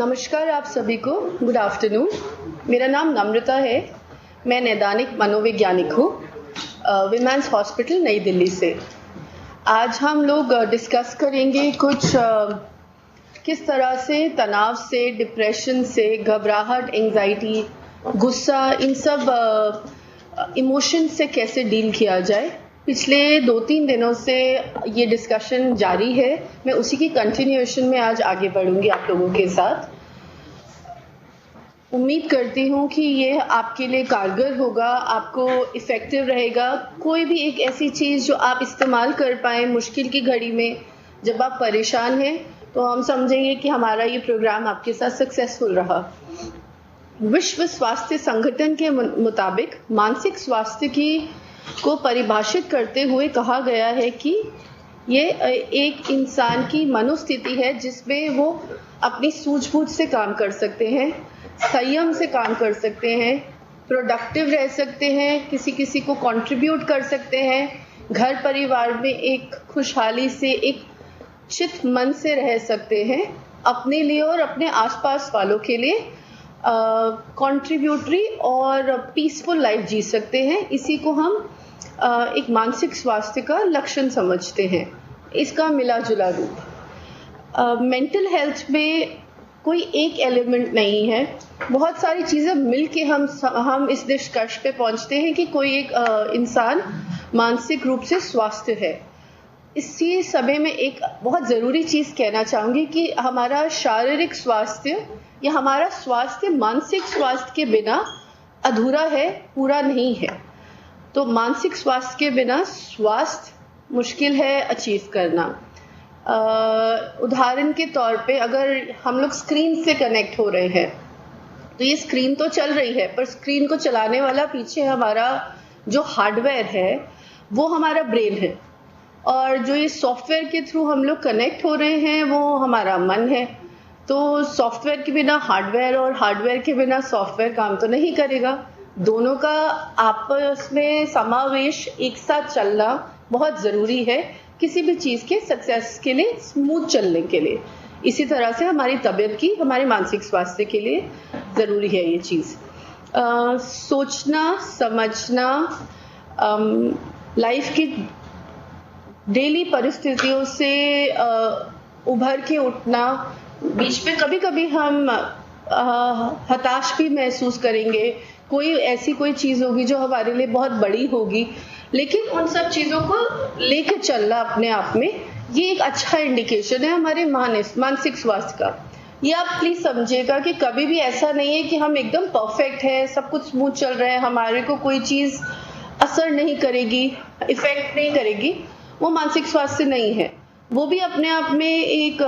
नमस्कार आप सभी को, गुड आफ्टरनून। मेरा नाम नम्रता है, मैं नैदानिक मनोवैज्ञानिक हूँ विमेंस हॉस्पिटल नई दिल्ली से। आज हम लोग डिस्कस करेंगे कुछ किस तरह से तनाव से, डिप्रेशन से, घबराहट, एंजाइटी, गुस्सा, इन सब इमोशन से कैसे डील किया जाए। पिछले 2-3 दिनों से ये डिस्कशन जारी है, मैं उसी की कंटिन्यूएशन में आज आगे बढ़ूंगी आप लोगों के साथ। उम्मीद करती हूँ कि ये आपके लिए कारगर होगा, आपको इफ़ेक्टिव रहेगा। कोई भी एक ऐसी चीज़ जो आप इस्तेमाल कर पाएँ मुश्किल की घड़ी में, जब आप परेशान हैं, तो हम समझेंगे कि हमारा ये प्रोग्राम आपके साथ सक्सेसफुल रहा। विश्व स्वास्थ्य संगठन के मुताबिक मानसिक स्वास्थ्य को परिभाषित करते हुए कहा गया है कि ये एक इंसान की मनोस्थिति है जिसमें वो अपनी सूझबूझ से काम कर सकते हैं, संयम से काम कर सकते हैं, प्रोडक्टिव रह सकते हैं, किसी को कंट्रीब्यूट कर सकते हैं, घर परिवार में एक खुशहाली से, एक चित मन से रह सकते हैं, अपने लिए और अपने आसपास वालों के लिए कंट्रीब्यूटरी और पीसफुल लाइफ जी सकते हैं। इसी को हम एक मानसिक स्वास्थ्य का लक्षण समझते हैं, इसका मिला जुला रूप। मेंटल हेल्थ में कोई एक एलिमेंट नहीं है, बहुत सारी चीज़ें मिलके हम इस निष्कर्ष पे पहुंचते हैं कि कोई एक इंसान मानसिक रूप से स्वस्थ है। इसी समय में एक बहुत ज़रूरी चीज़ कहना चाहूँगी कि हमारा शारीरिक स्वास्थ्य या हमारा स्वास्थ्य मानसिक स्वास्थ्य के बिना अधूरा है, पूरा नहीं है। तो मानसिक स्वास्थ्य के बिना स्वास्थ्य मुश्किल है अचीव करना। उदाहरण के तौर पे अगर हम लोग स्क्रीन से कनेक्ट हो रहे हैं, तो ये स्क्रीन तो चल रही है, पर स्क्रीन को चलाने वाला पीछे हमारा जो हार्डवेयर है वो हमारा ब्रेन है, और जो ये सॉफ्टवेयर के थ्रू हम लोग कनेक्ट हो रहे हैं वो हमारा मन है। तो सॉफ्टवेयर के बिना हार्डवेयर और हार्डवेयर के बिना सॉफ्टवेयर काम तो नहीं करेगा। दोनों का आपस में समावेश, एक साथ चलना बहुत ज़रूरी है किसी भी चीज़ के सक्सेस के लिए, स्मूथ चलने के लिए। इसी तरह से हमारी तबीयत की, हमारे मानसिक स्वास्थ्य के लिए ज़रूरी है ये चीज़। सोचना, समझना, लाइफ की डेली परिस्थितियों से उभर के उठना। बीच में कभी कभी हम हताश भी महसूस करेंगे, कोई चीज़ होगी जो हमारे लिए बहुत बड़ी होगी, लेकिन उन सब चीज़ों को लेके चलना अपने आप में ये एक अच्छा इंडिकेशन है हमारे मानसिक स्वास्थ्य का। ये आप प्लीज समझिएगा कि कभी भी ऐसा नहीं है कि हम एकदम परफेक्ट है, सब कुछ स्मूथ चल रहा है, हमारे को कोई चीज़ असर नहीं करेगी, इफेक्ट नहीं करेगी, वो मानसिक स्वास्थ्य नहीं है। वो भी अपने आप में एक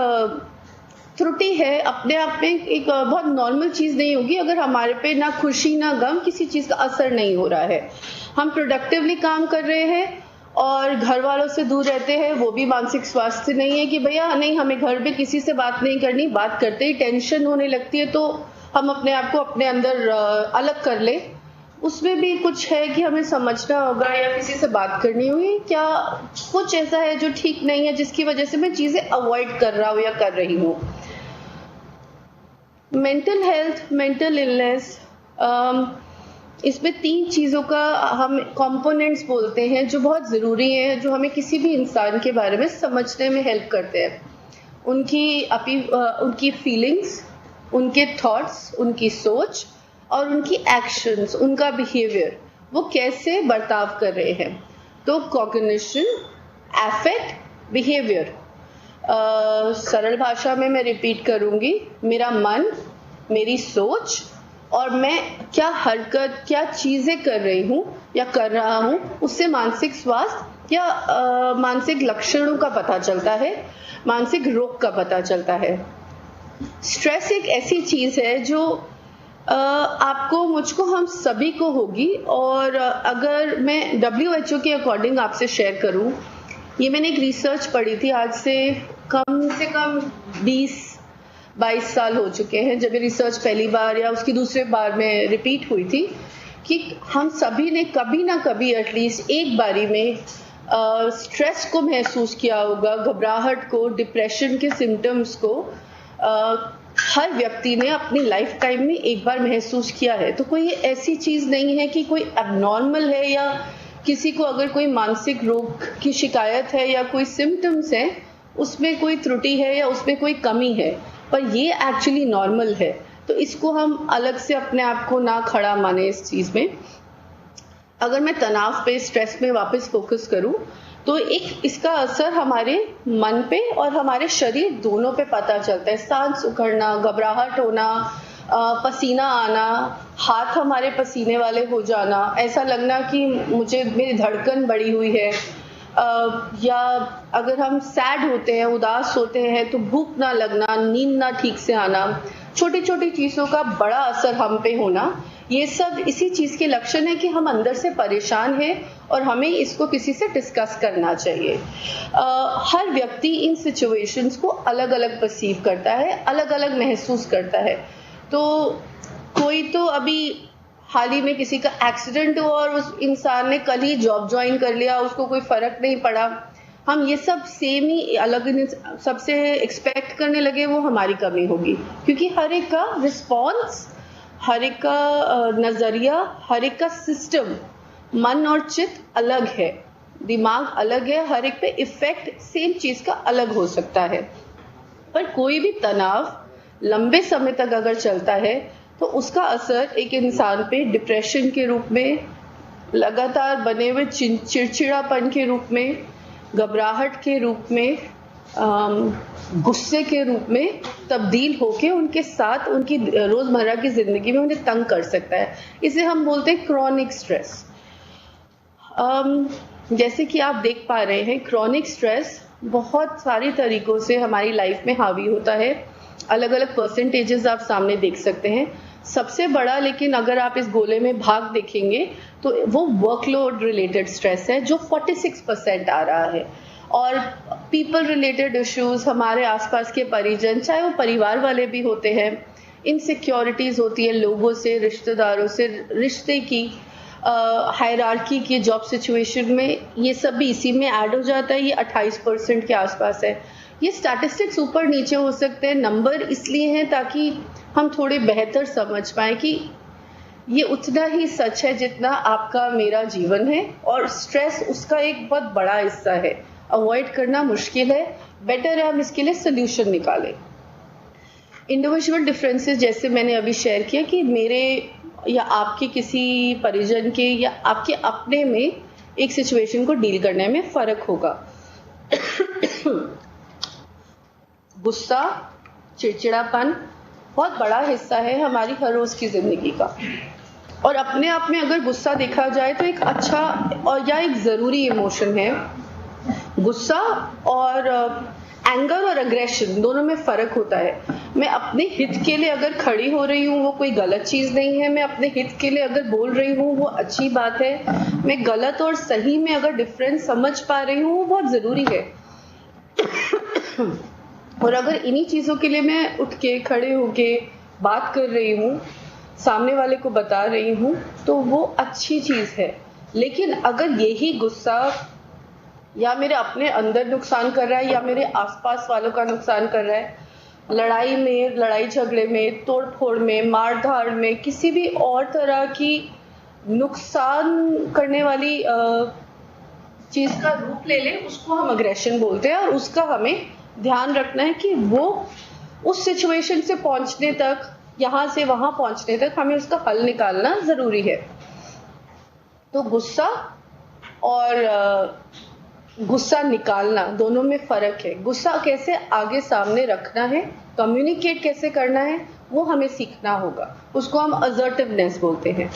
त्रुटि है, अपने आप में एक बहुत नॉर्मल चीज़ नहीं होगी अगर हमारे पे ना खुशी ना गम, किसी चीज़ का असर नहीं हो रहा है। हम प्रोडक्टिवली काम कर रहे हैं और घर वालों से दूर रहते हैं, वो भी मानसिक स्वास्थ्य नहीं है कि भैया नहीं, हमें घर पे किसी से बात नहीं करनी, बात करते ही टेंशन होने लगती है तो हम अपने आप को अपने अंदर अलग कर ले। उसमें भी कुछ है कि हमें समझना होगा या किसी से बात करनी होगी, क्या कुछ ऐसा है जो ठीक नहीं है जिसकी वजह से मैं चीज़ें अवॉइड कर रहा हूँ या कर रही हूँ। मेंटल हेल्थ, मेंटल इलनेस, इसमें 3 चीज़ों का हम कंपोनेंट्स बोलते हैं जो बहुत ज़रूरी हैं, जो हमें किसी भी इंसान के बारे में समझने में हेल्प करते हैं। उनकी फीलिंग्स, उनके थॉट्स, उनकी सोच और उनकी एक्शंस, उनका बिहेवियर, वो कैसे बर्ताव कर रहे हैं। तो कॉग्निशन, एफेक्ट, बिहेवियर। सरल भाषा में मैं रिपीट करूंगी, मेरा मन, मेरी सोच और मैं क्या हरकत, क्या चीज़ें कर रही हूँ या कर रहा हूँ, उससे मानसिक स्वास्थ्य या मानसिक लक्षणों का पता चलता है, मानसिक रोग का पता चलता है। स्ट्रेस एक ऐसी चीज़ है जो आपको, मुझको, हम सभी को होगी। और अगर मैं WHO के अकॉर्डिंग आपसे शेयर करूं, ये मैंने एक रिसर्च पढ़ी थी, आज से कम 20-22 साल हो चुके हैं जब ये रिसर्च पहली बार या उसकी दूसरे बार में रिपीट हुई थी, कि हम सभी ने कभी ना कभी एटलीस्ट एक बारी में स्ट्रेस को महसूस किया होगा, घबराहट को, डिप्रेशन के सिम्टम्स को। हर व्यक्ति ने अपनी लाइफ टाइम में एक बार महसूस किया है। तो कोई ऐसी चीज नहीं है कि कोई एबनॉर्मल है या किसी को अगर कोई मानसिक रोग की शिकायत है या कोई सिम्टम्स है उसमें कोई त्रुटि है या उसमें कोई कमी है, पर ये एक्चुअली नॉर्मल है। तो इसको हम अलग से अपने आप को ना खड़ा माने इस चीज में। अगर मैं तनाव पे, स्ट्रेस में वापस फोकस करूं तो एक इसका असर हमारे मन पे और हमारे शरीर दोनों पे पता चलता है। सांस उखड़ना, घबराहट होना, पसीना आना, हाथ हमारे पसीने वाले हो जाना, ऐसा लगना कि मेरी धड़कन बढ़ी हुई है, या अगर हम सैड होते हैं, उदास होते हैं तो भूख ना लगना, नींद ना ठीक से आना, छोटी छोटी चीजों का बड़ा असर हम पे होना, ये सब इसी चीज के लक्षण है कि हम अंदर से परेशान हैं और हमें इसको किसी से डिस्कस करना चाहिए। हर व्यक्ति इन सिचुएशंस को अलग अलग परसीव करता है, अलग अलग महसूस करता है। तो कोई तो अभी हाल ही में किसी का एक्सीडेंट हुआ और उस इंसान ने कल ही जॉब ज्वाइन कर लिया, उसको कोई फर्क नहीं पड़ा, हम ये सब सेम ही अलग सबसे एक्सपेक्ट करने लगे, वो हमारी कमी होगी। क्योंकि हर एक का रिस्पॉन्स, हर एक का नजरिया, हर एक का सिस्टम, मन और चित्त अलग है, दिमाग अलग है, हर एक पे इफेक्ट सेम चीज का अलग हो सकता है। पर कोई भी तनाव लंबे समय तक अगर चलता है तो उसका असर एक इंसान पे डिप्रेशन के रूप में, लगातार बने हुए चिड़चिड़ापन के रूप में, घबराहट के रूप में, गुस्से के रूप में तब्दील होके उनके साथ उनकी रोजमर्रा की जिंदगी में उन्हें तंग कर सकता है। इसे हम बोलते हैं क्रॉनिक स्ट्रेस। जैसे कि आप देख पा रहे हैं, क्रॉनिक स्ट्रेस बहुत सारी तरीकों से हमारी लाइफ में हावी होता है। अलग अलग परसेंटेजेस आप सामने देख सकते हैं। सबसे बड़ा, लेकिन अगर आप इस गोले में भाग देखेंगे तो वो वर्कलोड रिलेटेड स्ट्रेस है जो 46% आ रहा है। और पीपल रिलेटेड इश्यूज, हमारे आसपास के परिजन, चाहे वो परिवार वाले भी होते हैं, इनसिक्योरिटीज होती है लोगों से, रिश्तेदारों से, रिश्ते की हायरार्की की, जॉब सिचुएशन में, ये सब भी इसी में ऐड हो जाता है। ये 28% के आसपास है। ये स्टैटिस्टिक्स ऊपर नीचे हो सकते हैं, नंबर इसलिए हैं ताकि हम थोड़े बेहतर समझ पाए कि ये उतना ही सच है जितना आपका मेरा जीवन है, और स्ट्रेस उसका एक बहुत बड़ा हिस्सा है। अवॉइड करना मुश्किल है, बेटर है हम इसके लिए सोल्यूशन निकालें। इंडिविजुअल डिफरेंसेस, जैसे मैंने अभी शेयर किया कि मेरे या आपके किसी परिजन के या आपके अपने में एक सिचुएशन को डील करने में फर्क होगा। गुस्सा, चिड़चिड़ापन बहुत बड़ा हिस्सा है हमारी हर रोज की जिंदगी का, और अपने आप में अगर गुस्सा देखा जाए तो एक अच्छा और या एक जरूरी इमोशन है। गुस्सा और एंगर और अग्रेशन दोनों में फर्क होता है। मैं अपने हित के लिए अगर खड़ी हो रही हूँ वो कोई गलत चीज नहीं है, मैं अपने हित के लिए अगर बोल रही हूँ वो अच्छी बात है, मैं गलत और सही में अगर डिफरेंस समझ पा रही हूँ वो बहुत जरूरी है। और अगर इन्हीं चीजों के लिए मैं उठ के खड़े होके बात कर रही हूँ, सामने वाले को बता रही हूँ, तो वो अच्छी चीज है। लेकिन अगर यही गुस्सा या मेरे अपने अंदर नुकसान कर रहा है या मेरे आसपास वालों का नुकसान कर रहा है, लड़ाई में, लड़ाई झगड़े में, तोड़ फोड़ में, मार धाड़ में, किसी भी और तरह की नुकसान करने वाली चीज का रूप ले ले, उसको हम अग्रेशन बोलते हैं। और उसका हमें ध्यान रखना है कि वो उस सिचुएशन से पहुंचने तक, यहां से वहां पहुंचने तक हमें उसका हल निकालना जरूरी है। तो गुस्सा और गुस्सा निकालना दोनों में फर्क है। गुस्सा कैसे आगे सामने रखना है, कम्युनिकेट कैसे करना है, वो हमें सीखना होगा। उसको हम असर्टिवनेस बोलते हैं।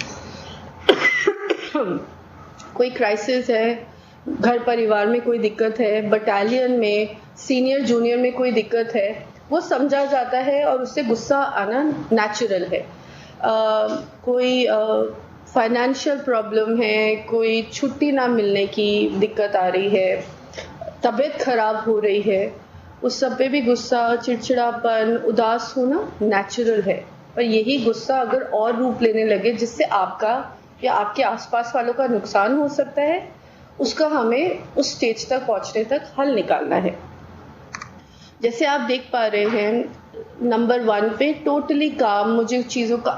कोई क्राइसिस है, घर परिवार में कोई दिक्कत है, बटालियन में, सीनियर जूनियर में कोई दिक्कत है, वो समझा जाता है और उससे गुस्सा आना नेचुरल है। कोई फाइनेंशियल प्रॉब्लम है, कोई छुट्टी ना मिलने की दिक्कत आ रही है, तबीयत खराब हो रही है, उस सब पे भी गुस्सा, चिड़चिड़ापन, उदास होना नेचुरल है। पर यही गुस्सा अगर और रूप लेने लगे जिससे आपका या आपके आसपास वालों का नुकसान हो सकता है, उसका हमें उस स्टेज तक पहुंचने तक हल निकालना है। जैसे आप देख पा रहे हैं, नंबर 1 पे, टोटली काम, मुझे चीज़ों का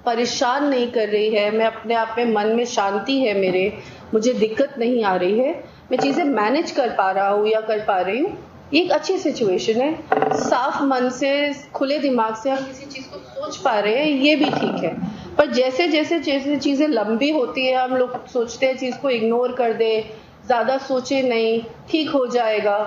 परेशान नहीं कर रही है, मैं अपने आप में मन में शांति है मेरे, मुझे दिक्कत नहीं आ रही है, मैं चीज़ें मैनेज कर पा रहा हूँ या कर पा रही हूँ, ये एक अच्छी सिचुएशन है। साफ मन से, खुले दिमाग से हम किसी चीज़ को सोच पा रहे हैं, ये भी ठीक है। पर जैसे जैसे जैसे चीज़ें लंबी होती है, हम लोग सोचते हैं चीज़ को इग्नोर कर दे, ज़्यादा सोचे नहीं, ठीक हो जाएगा,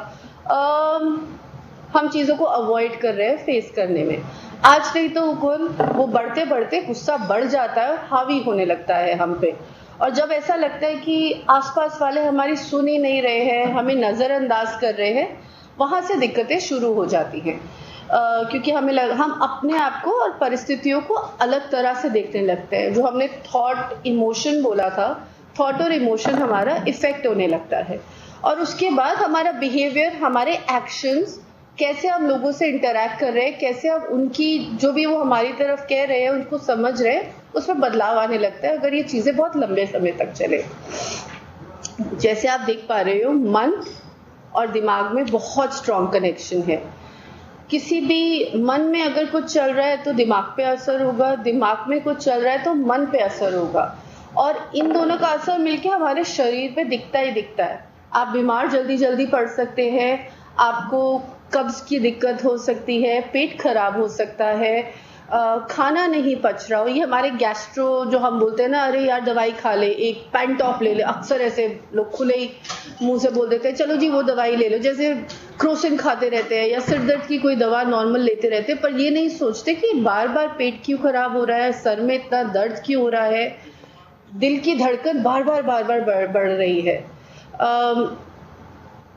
हम चीज़ों को अवॉइड कर रहे हैं फेस करने में। आज नहीं तो कल वो बढ़ते बढ़ते गुस्सा बढ़ जाता है और हावी होने लगता है हम पे। और जब ऐसा लगता है कि आसपास वाले हमारी सुन ही नहीं रहे हैं, हमें नज़रअंदाज कर रहे हैं, वहाँ से दिक्कतें शुरू हो जाती हैं। क्योंकि हम अपने आप को और परिस्थितियों को अलग तरह से देखने लगते हैं। जो हमने थॉट इमोशन बोला था, थॉट और इमोशन हमारा इफेक्ट होने लगता है, और उसके बाद हमारा बिहेवियर, हमारे एक्शंस, कैसे हम लोगों से इंटरैक्ट कर रहे हैं, कैसे हम उनकी जो भी वो हमारी तरफ कह रहे हैं उनको समझ रहे हैं, उसमें बदलाव आने लगता है अगर ये चीज़ें बहुत लंबे समय तक चले। जैसे आप देख पा रहे हो, मन और दिमाग में बहुत स्ट्रॉन्ग कनेक्शन है। किसी भी मन में अगर कुछ चल रहा है तो दिमाग पे असर होगा, दिमाग में कुछ चल रहा है तो मन पे असर होगा, और इन दोनों का असर मिलके हमारे शरीर पे दिखता ही दिखता है। आप बीमार जल्दी जल्दी पड़ सकते हैं, आपको कब्ज की दिक्कत हो सकती है, पेट खराब हो सकता है, खाना नहीं पच रहा हो, ये हमारे गैस्ट्रो जो हम बोलते हैं ना, अरे यार दवाई खा ले, एक पैंटॉप ले ले, अक्सर ऐसे लोग खुले ही मुंह से बोल देते हैं चलो जी वो दवाई ले लो, जैसे क्रोसिन खाते रहते हैं या सिर दर्द की कोई दवा नॉर्मल लेते रहते हैं, पर ये नहीं सोचते कि बार बार पेट क्यों खराब हो रहा है, सर में इतना दर्द क्यों हो रहा है, दिल की धड़कन बार बार बढ़ रही है।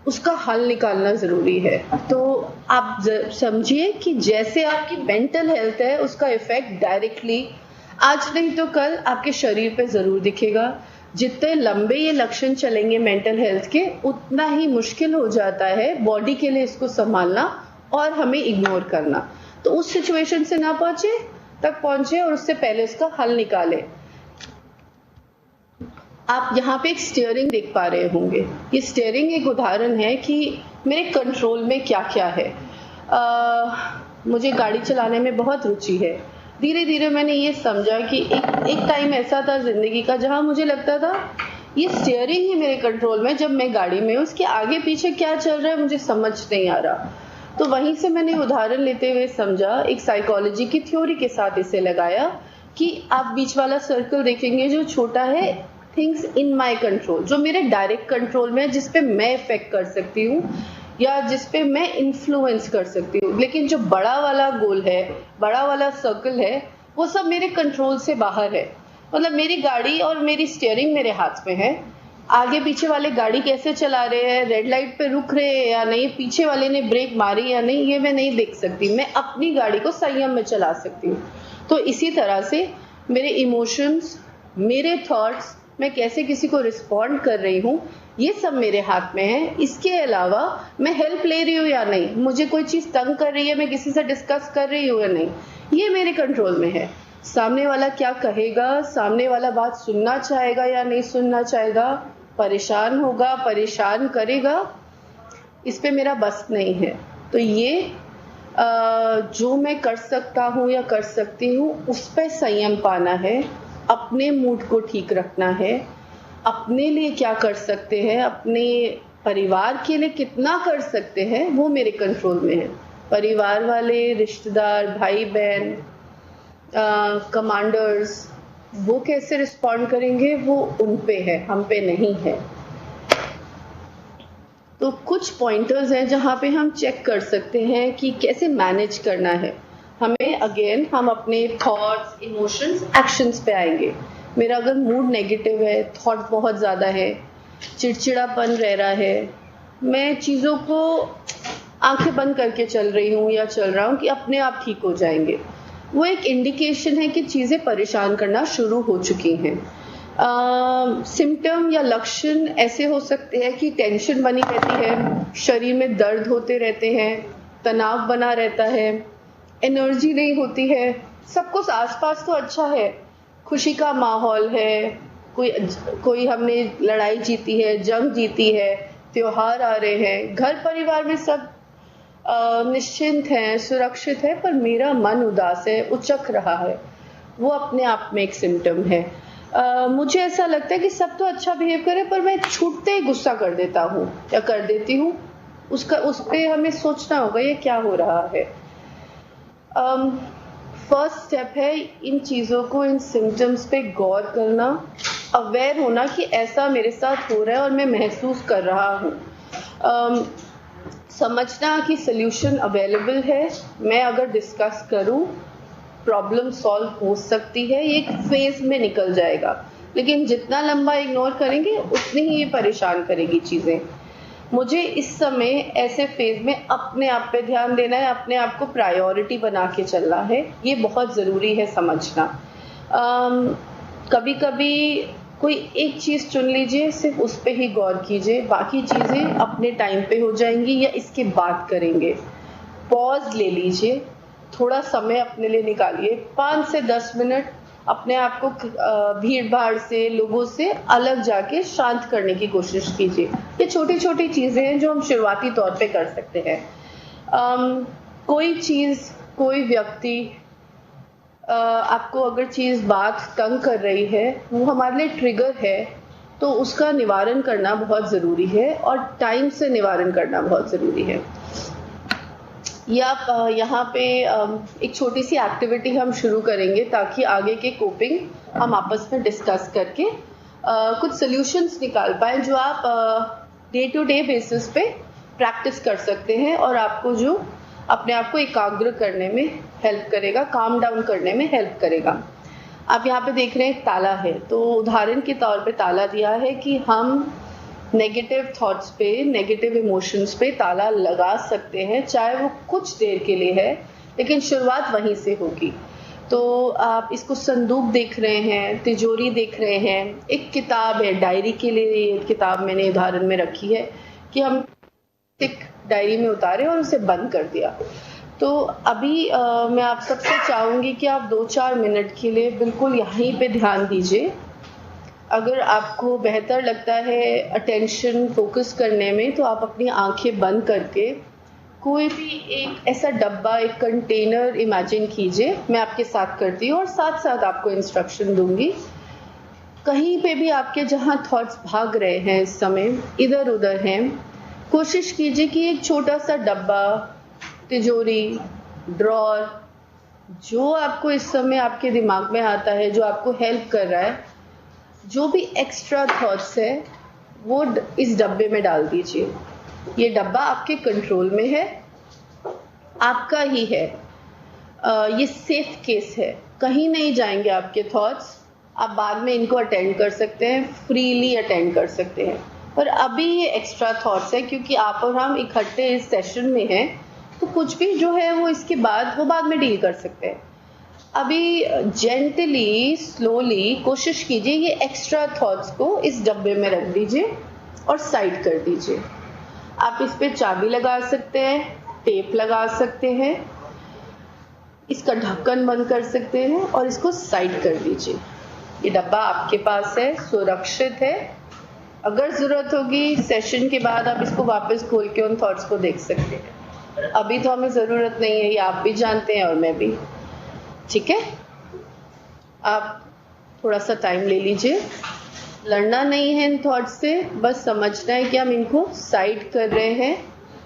उसका हल निकालना ज़रूरी है। तो आप समझिए कि जैसे आपकी मेंटल हेल्थ है, उसका इफेक्ट डायरेक्टली आज नहीं तो कल आपके शरीर पे ज़रूर दिखेगा। जितने लंबे ये लक्षण चलेंगे मेंटल हेल्थ के, उतना ही मुश्किल हो जाता है बॉडी के लिए इसको संभालना और हमें इग्नोर करना। तो उस सिचुएशन से ना पहुंचे और उससे पहले उसका हल निकालें। आप यहाँ पे एक स्टीयरिंग देख पा रहे होंगे। ये स्टीयरिंग एक उदाहरण है कि मेरे कंट्रोल में क्या क्या है। मुझे गाड़ी चलाने में बहुत रुचि है। धीरे धीरे मैंने ये समझा कि एक टाइम ऐसा था जिंदगी का जहाँ मुझे लगता था ये स्टीयरिंग ही मेरे कंट्रोल में, जब मैं गाड़ी में हूँ उसके आगे पीछे क्या चल रहा है मुझे समझ नहीं आ रहा। तो वहीं से मैंने उदाहरण लेते हुए समझा, एक साइकोलॉजी की थ्योरी के साथ इसे लगाया कि आप बीच वाला सर्कल देखेंगे जो छोटा है, थिंग्स इन माई कंट्रोल, जो मेरे डायरेक्ट कंट्रोल में है, जिसपे मैं इफेक्ट कर सकती हूँ या जिसपे मैं इन्फ्लुएंस कर सकती हूँ। लेकिन जो बड़ा वाला गोल है, बड़ा वाला सर्कल है, वो सब मेरे कंट्रोल से बाहर है। मतलब मेरी गाड़ी और मेरी स्टीयरिंग मेरे हाथ में है। आगे पीछे वाले गाड़ी कैसे चला रहे हैं, रेड लाइट पे रुक रहे हैं या नहीं, पीछे वाले ने ब्रेक मारी या नहीं, ये मैं नहीं देख सकती। मैं अपनी गाड़ी को संयम में चला सकती हूँ। तो इसी तरह से मेरे इमोशंस, मेरे थॉट्स, मैं कैसे किसी को रिस्पॉन्ड कर रही हूँ, ये सब मेरे हाथ में है। इसके अलावा मैं हेल्प ले रही हूँ या नहीं, मुझे कोई चीज़ तंग कर रही है, मैं किसी से डिस्कस कर रही हूँ या नहीं, ये मेरे कंट्रोल में है। सामने वाला क्या कहेगा, सामने वाला बात सुनना चाहेगा या नहीं सुनना चाहेगा, परेशान होगा, परेशान करेगा, इस पे मेरा बस नहीं है। तो ये जो मैं कर सकता हूँ या कर सकती हूँ उस पर संयम पाना है, अपने मूड को ठीक रखना है, अपने लिए क्या कर सकते हैं, अपने परिवार के लिए कितना कर सकते हैं, वो मेरे कंट्रोल में है। परिवार वाले, रिश्तेदार, भाई बहन, कमांडर्स, वो कैसे रिस्पॉन्ड करेंगे वो उन पे है, हम पे नहीं है। तो कुछ पॉइंटर्स हैं जहाँ पे हम चेक कर सकते हैं कि कैसे मैनेज करना है हमें। अगेन हम अपने थॉट्स, इमोशंस, एक्शंस पे आएंगे। मेरा अगर मूड नेगेटिव है, थॉट बहुत ज़्यादा है, चिड़चिड़ापन रह रहा है, मैं चीज़ों को आंखें बंद करके चल रही हूँ या चल रहा हूँ कि अपने आप ठीक हो जाएंगे, वो एक इंडिकेशन है कि चीज़ें परेशान करना शुरू हो चुकी हैं। सिम्टम या लक्षण ऐसे हो सकते हैं कि टेंशन बनी रहती है, शरीर में दर्द होते रहते हैं, तनाव बना रहता है, एनर्जी नहीं होती है। सब कुछ आसपास तो अच्छा है, खुशी का माहौल है, कोई हमने लड़ाई जीती है, जंग जीती है, त्योहार आ रहे हैं, घर परिवार में सब निश्चिंत हैं, सुरक्षित है, पर मेरा मन उदास है, उचक रहा है, वो अपने आप में एक सिम्टम है। मुझे ऐसा लगता है कि सब तो अच्छा बिहेव करे, पर मैं छूटते ही गुस्सा कर देता हूँ या कर देती हूँ। उस पर हमें सोचना होगा ये क्या हो रहा है। फर्स्ट स्टेप है इन चीज़ों को, इन सिम्टम्स पे गौर करना, अवेयर होना कि ऐसा मेरे साथ हो रहा है और मैं महसूस कर रहा हूँ। समझना कि सल्यूशन अवेलेबल है, मैं अगर डिस्कस करूँ प्रॉब्लम सॉल्व हो सकती है, ये एक फेज में निकल जाएगा, लेकिन जितना लंबा इग्नोर करेंगे उतनी ही ये परेशान करेगी चीज़ें। मुझे इस समय ऐसे फेज में अपने आप पे ध्यान देना है, अपने आप को प्रायोरिटी बना के चलना है, ये बहुत ज़रूरी है समझना। कभी कभी कोई एक चीज़ चुन लीजिए, सिर्फ उस पर ही गौर कीजिए, बाकी चीज़ें अपने टाइम पे हो जाएंगी या इसके बाद करेंगे। पॉज ले लीजिए, थोड़ा समय अपने लिए निकालिए, 5 से 10 मिनट अपने आप को भीड़ भाड़ से, लोगों से अलग जाके शांत करने की कोशिश कीजिए। ये छोटी छोटी चीज़ें हैं जो हम शुरुआती तौर पे कर सकते हैं। कोई चीज़, कोई व्यक्ति, आपको अगर चीज़ बात तंग कर रही है, वो हमारे लिए ट्रिगर है, तो उसका निवारण करना बहुत ज़रूरी है और टाइम से निवारण करना बहुत ज़रूरी है। या यहाँ पे एक छोटी सी एक्टिविटी हम शुरू करेंगे ताकि आगे के कोपिंग हम आपस में डिस्कस करके कुछ सॉल्यूशंस निकाल पाए जो आप डे टू डे बेसिस पे प्रैक्टिस कर सकते हैं और आपको जो अपने आप को एकाग्र करने में हेल्प करेगा, काम डाउन करने में हेल्प करेगा। आप यहाँ पे देख रहे हैं ताला है, तो उदाहरण के तौर पे ताला दिया है कि हम नेगेटिव थॉट्स पे, नेगेटिव इमोशंस पे ताला लगा सकते हैं, चाहे वो कुछ देर के लिए है, लेकिन शुरुआत वहीं से होगी। तो आप इसको संदूक देख रहे हैं, तिजोरी देख रहे हैं, एक किताब है, डायरी के लिए ये किताब मैंने उदाहरण में रखी है कि हम एक डायरी में उतारे और उसे बंद कर दिया। तो अभी मैं आप सबसे चाहूँगी कि आप 2-4 मिनट के लिए बिल्कुल यहीं पे ध्यान दीजिए। अगर आपको बेहतर लगता है अटेंशन फोकस करने में, तो आप अपनी आंखें बंद करके कोई भी एक ऐसा डब्बा, एक कंटेनर इमेजिन कीजिए। मैं आपके साथ करती हूँ और साथ साथ आपको इंस्ट्रक्शन दूंगी। कहीं पे भी आपके जहाँ थॉट्स भाग रहे हैं इस समय, इधर उधर हैं, कोशिश कीजिए कि एक छोटा सा डब्बा, तिजोरी, ड्रॉर, जो आपको इस समय आपके दिमाग में आता है, जो आपको हेल्प कर रहा है, जो भी एक्स्ट्रा थॉट्स है वो इस डब्बे में डाल दीजिए। ये डब्बा आपके कंट्रोल में है, आपका ही है। ये सेफ केस है, कहीं नहीं जाएंगे आपके थॉट्स। आप बाद में इनको अटेंड कर सकते हैं, फ्रीली अटेंड कर सकते हैं, पर अभी ये एक्स्ट्रा थॉट्स है क्योंकि आप और हम इकट्ठे इस सेशन में हैं, तो कुछ भी जो है वो इसके बाद, वो बाद में डील कर सकते हैं। अभी जेंटली, स्लोली कोशिश कीजिए ये एक्स्ट्रा थॉट्स को इस डब्बे में रख दीजिए और साइड कर दीजिए। आप इस पे चाबी लगा सकते हैं, टेप लगा सकते हैं, इसका ढक्कन बंद कर सकते हैं और इसको साइड कर दीजिए। ये डब्बा आपके पास है, सुरक्षित है। अगर ज़रूरत होगी सेशन के बाद आप इसको वापस खोल के उन थॉट्स को देख सकते हैं। अभी तो हमें ज़रूरत नहीं है, ये आप भी जानते हैं और मैं भी। ठीक है, आप थोड़ा सा टाइम ले लीजिए। लड़ना नहीं है इन थॉट्स से, बस समझना है कि हम इनको साइड कर रहे हैं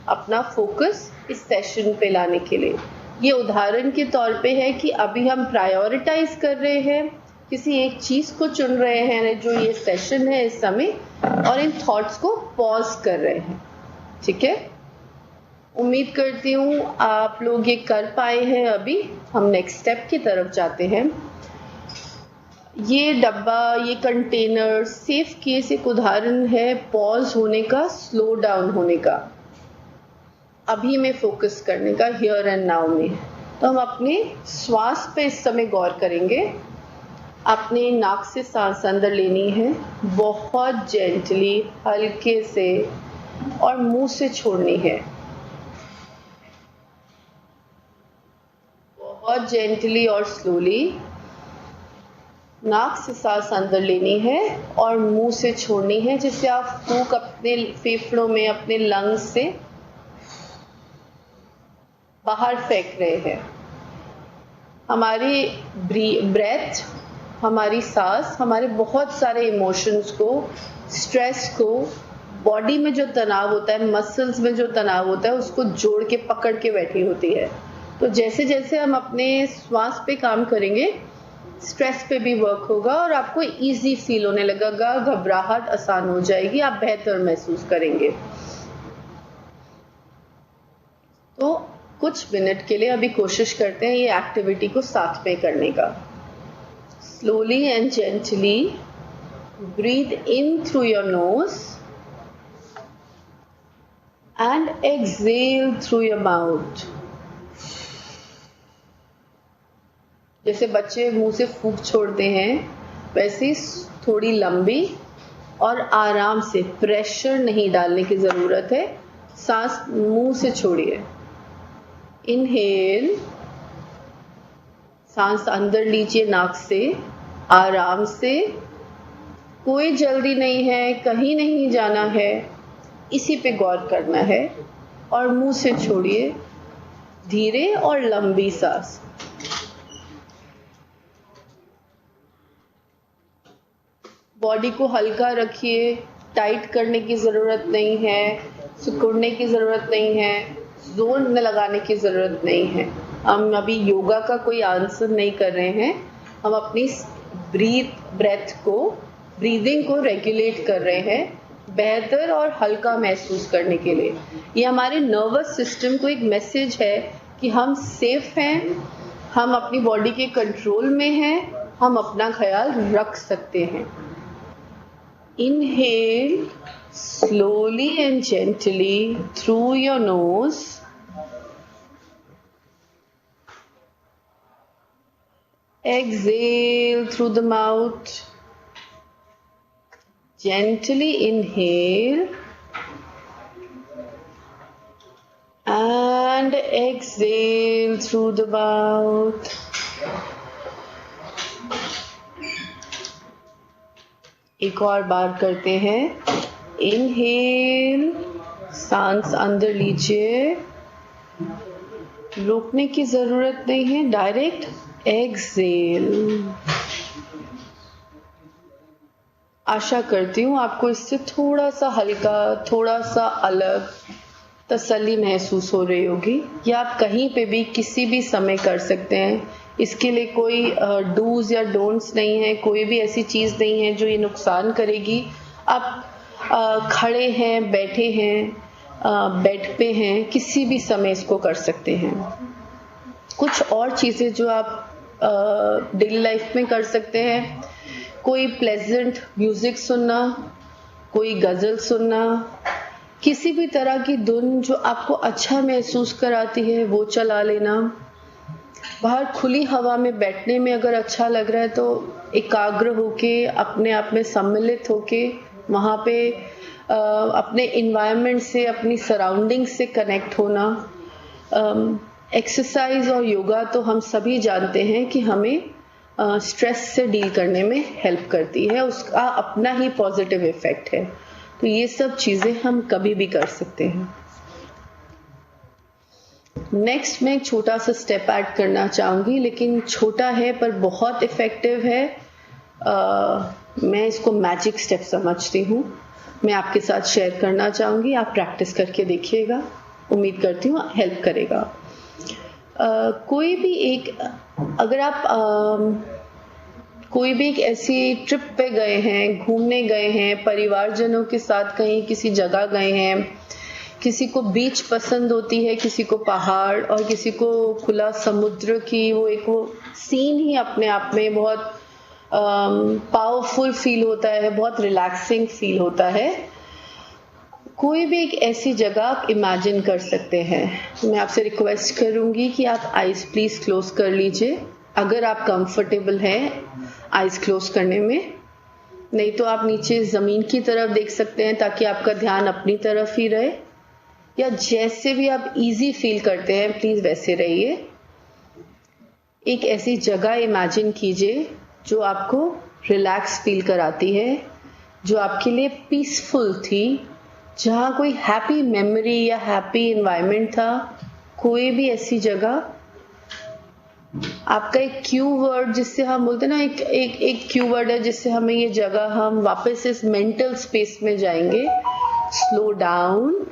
अपना फोकस इस सेशन पे लाने के लिए। ये उदाहरण के तौर पे है कि अभी हम प्रायोरिटाइज कर रहे हैं, किसी एक चीज़ को चुन रहे हैं जो ये सेशन है इस समय, और इन थॉट्स को पॉज कर रहे हैं। ठीक है, उम्मीद करती हूँ आप लोग ये कर पाए हैं। अभी हम नेक्स्ट स्टेप की तरफ जाते हैं। ये डब्बा, ये कंटेनर सेफ केस एक उदाहरण है पॉज होने का, स्लो डाउन होने का, अभी में फोकस करने का, हियर एंड नाउ में। तो हम अपने श्वास पे इस समय गौर करेंगे। अपने नाक से सांस अंदर लेनी है, बहुत जेंटली, हल्के से, और मुंह से छोड़नी है, बहुत जेंटली और स्लोली। नाक से सांस अंदर लेनी है और मुंह से छोड़नी है, जिससे आप फूंक अपने फेफड़ों में, अपने लंग्स से बाहर फेंक रहे हैं। हमारी ब्रेथ, हमारी सांस, हमारे बहुत सारे इमोशंस को, स्ट्रेस को, बॉडी में जो तनाव होता है, मसल्स में जो तनाव होता है, उसको जोड़ के पकड़ के बैठी होती है। तो जैसे जैसे हम अपने श्वास पे काम करेंगे, स्ट्रेस पे भी वर्क होगा और आपको इजी फील होने लगेगा, घबराहट आसान हो जाएगी, आप बेहतर महसूस करेंगे। तो कुछ मिनट के लिए अभी कोशिश करते हैं ये एक्टिविटी को साथ में करने का। Slowly and gently breathe in through your nose and exhale through your mouth. जैसे बच्चे मुंह से फूंक छोड़ते हैं, वैसे थोड़ी लंबी और आराम से, प्रेशर नहीं डालने की जरूरत है, सांस मुंह से छोड़िए। इनहेल, सांस अंदर लीजिए नाक से, आराम से, कोई जल्दी नहीं है, कहीं नहीं जाना है, इसी पे गौर करना है। और मुंह से छोड़िए, धीरे और लंबी सांस। बॉडी को हल्का रखिए, टाइट करने की जरूरत नहीं है, सिकुड़ने की जरूरत नहीं है, जोर में लगाने की जरूरत नहीं है। हम अभी योगा का कोई आंसर नहीं कर रहे हैं, हम अपनी ब्रेथ को, ब्रीदिंग को रेगुलेट कर रहे हैं बेहतर और हल्का महसूस करने के लिए। ये हमारे नर्वस सिस्टम को एक मैसेज है कि हम सेफ हैं, हम अपनी बॉडी के कंट्रोल में हैं, हम अपना ख्याल रख सकते हैं। Inhale slowly and gently through your nose. Exhale through the mouth. Gently inhale and exhale through the mouth. एक और बार करते हैं। इनहेल, सांस अंदर लीजिए, रोकने की जरूरत नहीं है, डायरेक्ट एक्सहेल। आशा करती हूँ आपको इससे थोड़ा सा हल्का, थोड़ा सा अलग तसल्ली महसूस हो रही होगी। या आप कहीं पे भी किसी भी समय कर सकते हैं, इसके लिए कोई डूज या डोंट्स नहीं है, कोई भी ऐसी चीज नहीं है जो ये नुकसान करेगी। आप खड़े हैं, बैठे हैं, बेड पे हैं, किसी भी समय इसको कर सकते हैं। कुछ और चीजें जो आप डेली लाइफ में कर सकते हैं, कोई प्लेजेंट म्यूजिक सुनना, कोई गजल सुनना, किसी भी तरह की धुन जो आपको अच्छा महसूस कराती है वो चला लेना। बाहर खुली हवा में बैठने में अगर अच्छा लग रहा है तो एकाग्र होके, अपने आप में सम्मिलित होके, वहाँ पे अपने इन्वायरमेंट से, अपनी सराउंडिंग से कनेक्ट होना। एक्सरसाइज और योगा तो हम सभी जानते हैं कि हमें स्ट्रेस से डील करने में हेल्प करती है, उसका अपना ही पॉजिटिव इफेक्ट है। तो ये सब चीजें हम कभी भी कर सकते हैं। नेक्स्ट मैं एक छोटा सा स्टेप ऐड करना चाहूंगी, लेकिन छोटा है पर बहुत इफेक्टिव है। मैं इसको मैजिक स्टेप समझती हूँ, मैं आपके साथ शेयर करना चाहूंगी। आप प्रैक्टिस करके देखिएगा, उम्मीद करती हूँ हेल्प करेगा। कोई भी एक, अगर आप कोई भी एक ऐसी ट्रिप पे गए हैं, घूमने गए हैं, परिवारजनों के साथ कहीं किसी जगह गए हैं, किसी को बीच पसंद होती है, किसी को पहाड़, और किसी को खुला समुद्र की वो सीन ही अपने आप में बहुत पावरफुल फील होता है, बहुत रिलैक्सिंग फील होता है। कोई भी एक ऐसी जगह आप इमेजिन कर सकते हैं। मैं आपसे रिक्वेस्ट करूंगी कि आप आईज प्लीज क्लोज कर लीजिए, अगर आप कंफर्टेबल हैं आईज क्लोज करने में। नहीं तो आप नीचे जमीन की तरफ देख सकते हैं ताकि आपका ध्यान अपनी तरफ ही रहे, या जैसे भी आप इजी फील करते हैं प्लीज वैसे रहिए। एक ऐसी जगह इमेजिन कीजिए जो आपको रिलैक्स फील कराती है, जो आपके लिए पीसफुल थी, जहाँ कोई हैप्पी मेमोरी या हैप्पी एनवायरनमेंट था, कोई भी ऐसी जगह, आपका एक क्यू वर्ड जिससे हम बोलते हैं ना, एक क्यू वर्ड है जिससे हमें ये जगह, हम वापस इस मेंटल स्पेस में जाएंगे। स्लो डाउन,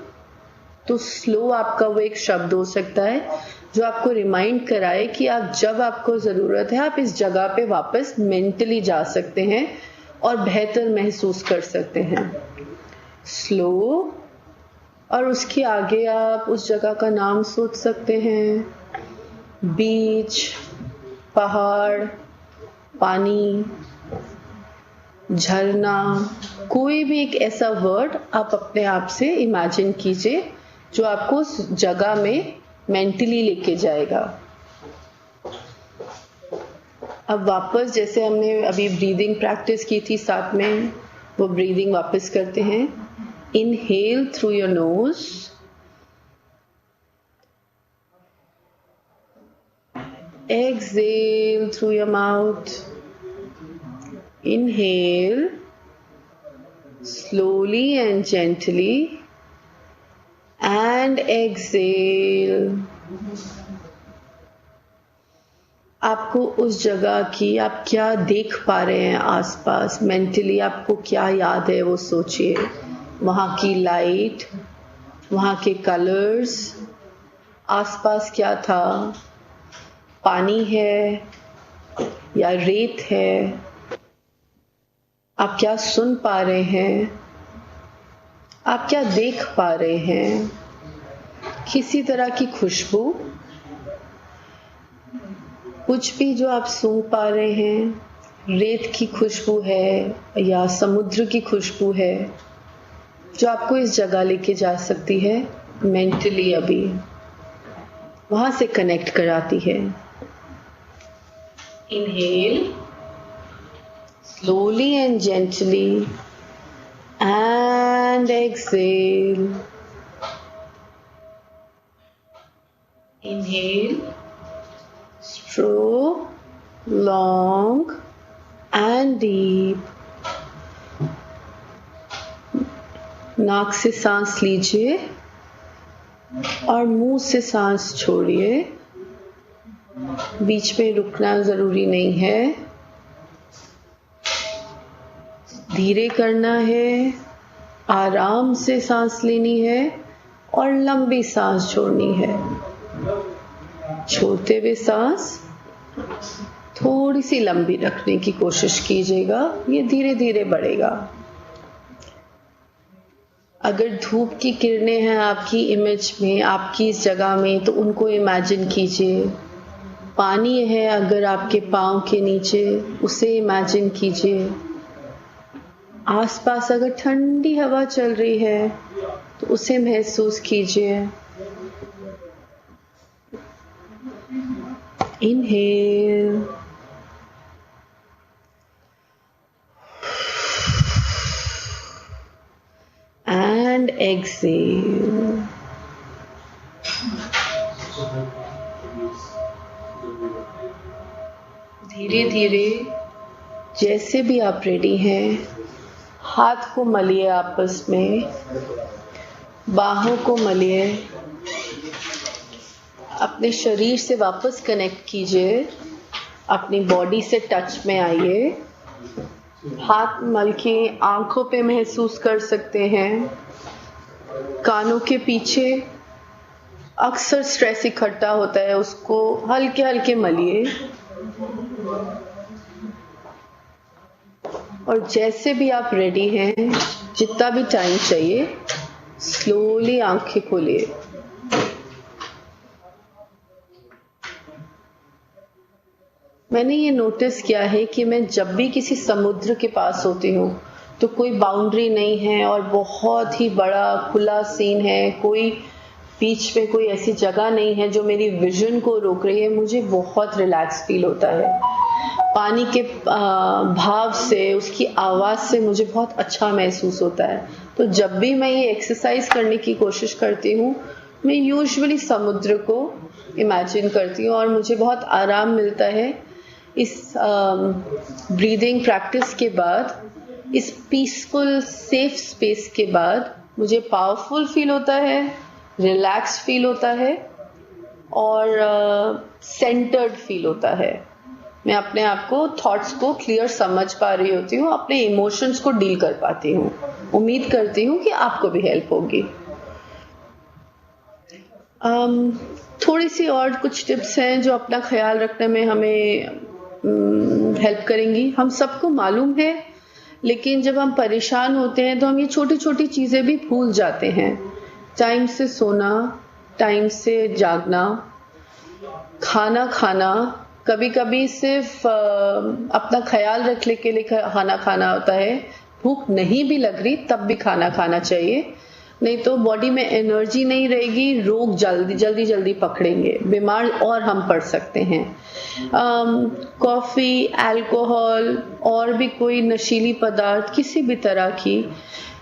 तो स्लो आपका वो एक शब्द हो सकता है जो आपको रिमाइंड कराए कि आप जब आपको जरूरत है आप इस जगह पे वापस मेंटली जा सकते हैं और बेहतर महसूस कर सकते हैं। स्लो, और उसके आगे आप उस जगह का नाम सोच सकते हैं, बीच, पहाड़, पानी, झरना, कोई भी एक ऐसा वर्ड आप अपने आप से इमेजिन कीजिए जो आपको उस जगह में मेंटली लेके जाएगा। अब वापस जैसे हमने अभी ब्रीदिंग प्रैक्टिस की थी साथ में, वो ब्रीदिंग वापस करते हैं। Inhale through your nose, exhale through your mouth. Inhale slowly and gently and exhale. आपको उस जगह की, आप क्या देख पा रहे हैं आसपास, मेंटली आपको क्या याद है वो सोचिए। वहाँ की लाइट, वहाँ के कलर्स, आसपास क्या था, पानी है या रेत है, आप क्या सुन पा रहे हैं, आप क्या देख पा रहे हैं, किसी तरह की खुशबू, कुछ भी जो आप सूंघ पा रहे हैं, रेत की खुशबू है या समुद्र की खुशबू है, जो आपको इस जगह लेके जा सकती है मेंटली, अभी वहां से कनेक्ट कराती है। Inhale slowly and gently and exhale. Inhale, slow, long and deep. नाक से सांस लीजिए और मुंह से सांस छोड़िए। बीच में रुकना जरूरी नहीं है, धीरे करना है, आराम से सांस लेनी है और लंबी सांस छोड़नी है। छोड़ते हुए सांस थोड़ी सी लंबी रखने की कोशिश कीजिएगा, ये धीरे धीरे बढ़ेगा। अगर धूप की किरणें हैं आपकी इमेज में, आपकी इस जगह में, तो उनको इमेजिन कीजिए। पानी है अगर आपके पाँव के नीचे, उसे इमेजिन कीजिए। आसपास अगर ठंडी हवा चल रही है तो उसे महसूस कीजिए। Inhale and exhale. धीरे धीरे जैसे भी आप रेडी हैं, हाथ को मलिए आपस में, बाहों को मलिए, अपने शरीर से वापस कनेक्ट कीजिए, अपनी बॉडी से टच में आइए। हाथ मल के आंखों पे महसूस कर सकते हैं, कानों के पीछे अक्सर स्ट्रेस इकट्ठा होता है, उसको हल्के हल्के मलिए। और जैसे भी आप रेडी हैं, जितना भी टाइम चाहिए, स्लोली आंखें खोलिए। मैंने ये नोटिस किया है कि मैं जब भी किसी समुद्र के पास होती हूँ तो कोई बाउंड्री नहीं है और बहुत ही बड़ा खुला सीन है, कोई बीच में कोई ऐसी जगह नहीं है जो मेरी विजन को रोक रही है, मुझे बहुत रिलैक्स फील होता है। पानी के भाव से, उसकी आवाज़ से मुझे बहुत अच्छा महसूस होता है। तो जब भी मैं ये एक्सरसाइज करने की कोशिश करती हूँ, मैं यूजुअली समुद्र को इमेजिन करती हूँ और मुझे बहुत आराम मिलता है। इस ब्रीदिंग प्रैक्टिस के बाद, इस पीसफुल सेफ स्पेस के बाद मुझे पावरफुल फील होता है, रिलैक्स फील होता है और सेंटर्ड फील होता है। मैं अपने आप को, थॉट्स को क्लियर समझ पा रही होती हूँ, अपने इमोशंस को डील कर पाती हूँ। उम्मीद करती हूँ कि आपको भी हेल्प होगी। थोड़ी सी और कुछ टिप्स हैं जो अपना ख्याल रखने में हमें हेल्प करेंगी। हम सबको मालूम है, लेकिन जब हम परेशान होते हैं तो हम ये छोटी छोटी चीज़ें भी भूल जाते हैं। टाइम से सोना, टाइम से जागना, खाना खाना, कभी कभी सिर्फ अपना ख्याल रखने के लिए खाना खाना होता है। भूख नहीं भी लग रही तब भी खाना खाना चाहिए, नहीं तो बॉडी में एनर्जी नहीं रहेगी, रोग जल्दी जल्दी पकड़ेंगे, बीमार और हम पड़ सकते हैं। कॉफ़ी, अल्कोहल और भी कोई नशीली पदार्थ किसी भी तरह की,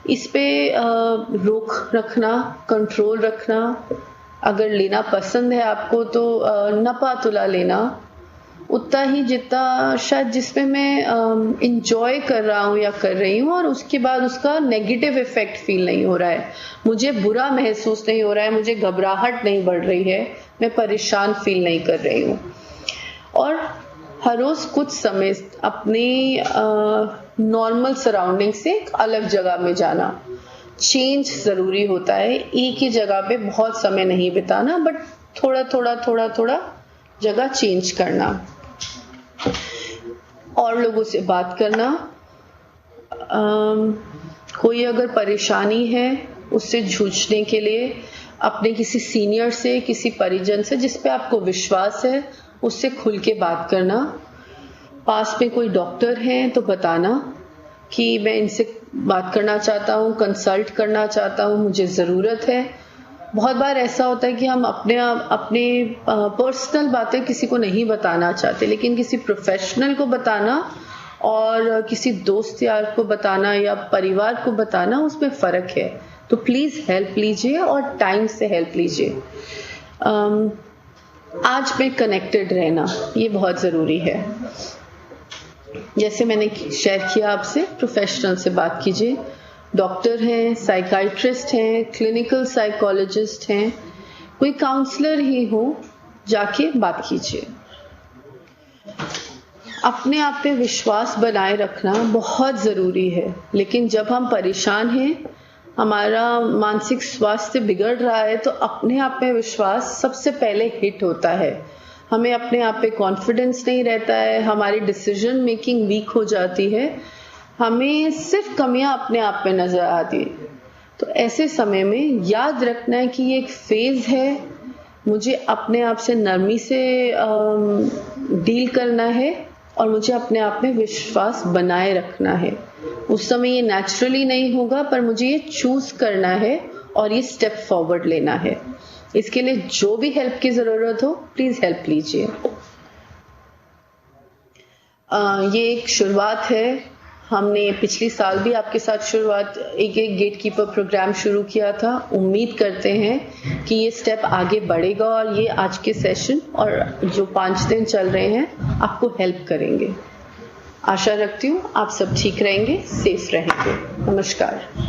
इस पे रोक रखना, कंट्रोल रखना। अगर लेना पसंद है आपको तो नपातुला लेना, उतना ही जितना शायद जिसमें मैं इंजॉय कर रहा हूँ या कर रही हूँ, और उसके बाद उसका नेगेटिव इफेक्ट फील नहीं हो रहा है, मुझे बुरा महसूस नहीं हो रहा है, मुझे घबराहट नहीं बढ़ रही है, मैं परेशान फील नहीं कर रही हूँ। और हर रोज कुछ समय अपनी नॉर्मल सराउंडिंग से एक अलग जगह में जाना। चेंज जरूरी होता है, एक ही जगह पे बहुत समय नहीं बिताना, बट थोड़ा जगह चेंज करना। और लोगों से बात करना। कोई अगर परेशानी है उससे जूझने के लिए अपने किसी सीनियर से, किसी परिजन से जिस पे आपको विश्वास है, उससे खुल के बात करना। पास में कोई डॉक्टर है तो बताना कि मैं इनसे बात करना चाहता हूँ, कंसल्ट करना चाहता हूँ, मुझे ज़रूरत है। बहुत बार ऐसा होता है कि हम अपने पर्सनल बातें किसी को नहीं बताना चाहते, लेकिन किसी प्रोफेशनल को बताना और किसी दोस्त यार को बताना या परिवार को बताना, उसमें फ़र्क है। तो प्लीज़ हेल्प लीजिए और टाइम से हेल्प लीजिए। आज में कनेक्टेड रहना ये बहुत ज़रूरी है। जैसे मैंने शेयर किया आपसे, प्रोफेशनल से बात कीजिए। डॉक्टर हैं, साइकाइट्रिस्ट हैं, क्लिनिकल साइकोलॉजिस्ट हैं, कोई काउंसलर ही हो, जाके बात कीजिए। अपने आप पे विश्वास बनाए रखना बहुत ज़रूरी है, लेकिन जब हम परेशान हैं, हमारा मानसिक स्वास्थ्य बिगड़ रहा है, तो अपने आप में विश्वास सबसे पहले हिट होता है। हमें अपने आप पे कॉन्फिडेंस नहीं रहता है, हमारी डिसीजन मेकिंग वीक हो जाती है, हमें सिर्फ कमियां अपने आप में नजर आती है। तो ऐसे समय में याद रखना है कि ये एक फेज है, मुझे अपने आप से नरमी से डील करना है और मुझे अपने आप में विश्वास बनाए रखना है। उस समय ये नेचुरली नहीं होगा, पर मुझे ये चूज करना है और ये स्टेप फॉरवर्ड लेना है। इसके लिए जो भी हेल्प की जरूरत हो, प्लीज हेल्प लीजिए। ये एक शुरुआत है। हमने पिछले साल भी आपके साथ शुरुआत एक गेटकीपर प्रोग्राम शुरू किया था। उम्मीद करते हैं कि ये स्टेप आगे बढ़ेगा और ये आज के सेशन और जो 5 दिन चल रहे हैं आपको हेल्प करेंगे। आशा रखती हूँ आप सब ठीक रहेंगे, सेफ रहेंगे। नमस्कार।